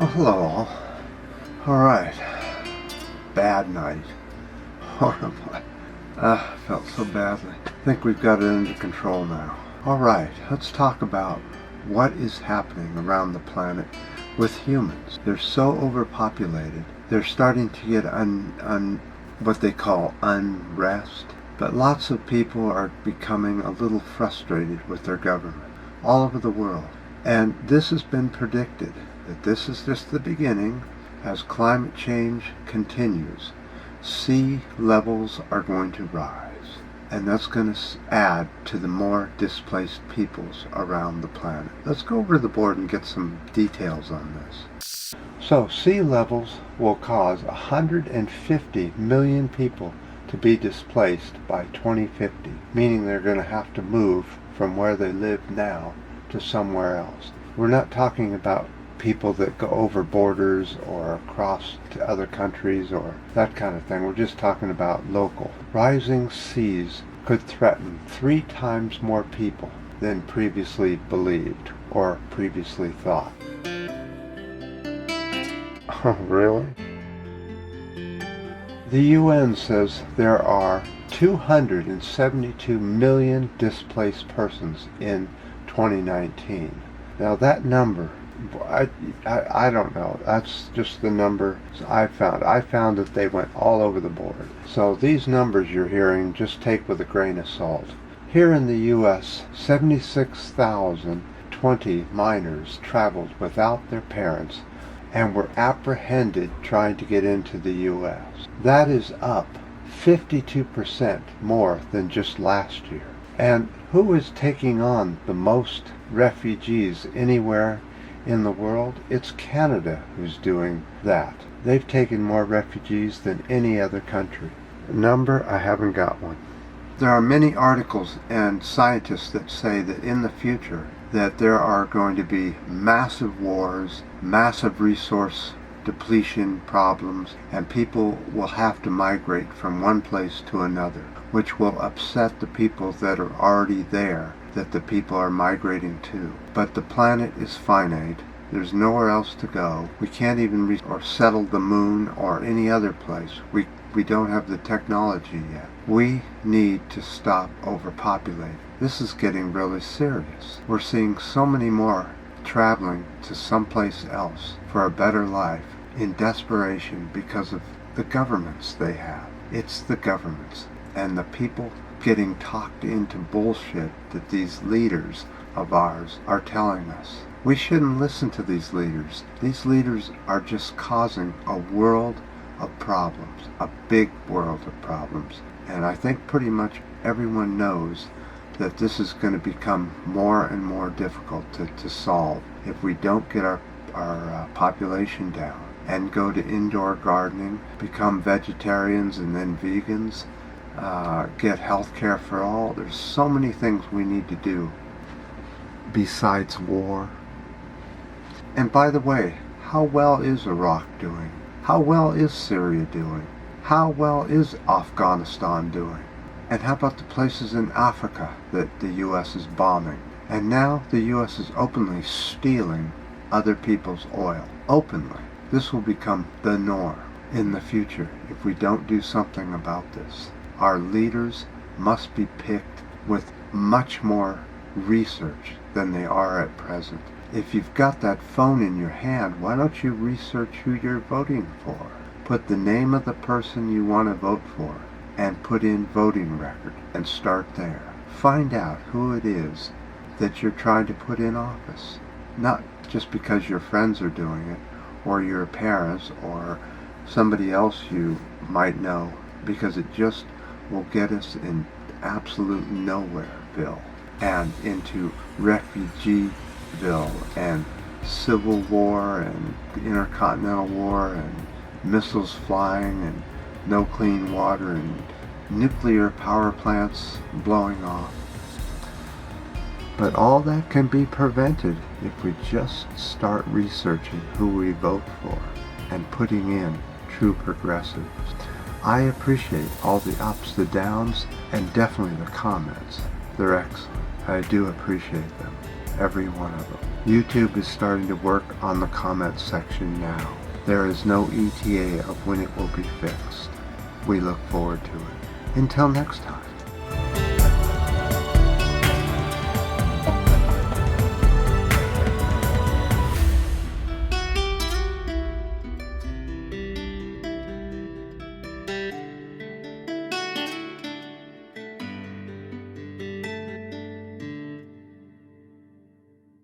Well, hello all. Alright. Bad night. Horrible. Felt so badly. I think we've got it under control now. Alright, let's talk about what is happening around the planet with humans. They're so overpopulated. They're starting to get what they call unrest. But lots of people are becoming a little frustrated with their government all over the world. And this has been predicted, that this is just the beginning. As climate change continues, sea levels are going to rise, and that's going to add to the more displaced peoples around the planet. Let's go over to the board and get some details on this. So sea levels will cause 150 million people to be displaced by 2050, meaning they're going to have to move from where they live now to somewhere else. We're not talking about people that go over borders or across to other countries or that kind of thing. We're just talking about local. Rising seas could threaten 3 times more people than previously believed or previously thought. Oh, really? The UN says there are 272 million displaced persons in 2019. Now that number, I don't know. That's just the number I found. I found that they went all over the board. So these numbers you're hearing, just take with a grain of salt. Here in the U.S., 76,020 minors traveled without their parents and were apprehended trying to get into the U.S. That is up 52% more than just last year. And who is taking on the most refugees anywhere in the world? It's Canada who's doing that. They've taken more refugees than any other country. Number, I haven't got one. There are many articles and scientists that say that in the future that there are going to be massive wars, massive resource depletion problems, and people will have to migrate from one place to another, which will upset the people that are already there, that the people are migrating to. But the planet is finite. There's nowhere else to go. We can't even or settle the moon or any other place. We don't have the technology yet. We need to stop overpopulating. This is getting really serious. We're seeing so many more traveling to someplace else for a better life in desperation because of the governments they have. It's the governments and the people getting talked into bullshit that these leaders of ours are telling us. We shouldn't listen to these leaders. These leaders are just causing a world of problems, a big world of problems. And I think pretty much everyone knows that this is going to become more and more difficult to solve if we don't get our population down and go to indoor gardening, become vegetarians and then vegans, get health care for all. There's so many things we need to do besides war. And by the way, how well is Iraq doing? How well is Syria doing? How well is Afghanistan doing? And how about the places in Africa that the U.S. is bombing? And now the U.S. is openly stealing other people's oil. Openly. This will become the norm in the future if we don't do something about this. Our leaders must be picked with much more research than they are at present. If you've got that phone in your hand, why don't you research who you're voting for? Put the name of the person you want to vote for and put in voting record and start there. Find out who it is that you're trying to put in office. Not just because your friends are doing it or your parents or somebody else you might know, because it just will get us in absolute nowhereville and into refugeeville and civil war and intercontinental war and missiles flying and no clean water and nuclear power plants blowing off. But all that can be prevented if we just start researching who we vote for and putting in true progressives. I appreciate all the ups, the downs, and definitely the comments. They're excellent. I do appreciate them. every one of them. YouTube is starting to work on the comments section now. There is no ETA of when it will be fixed. We look forward to it. Until next time.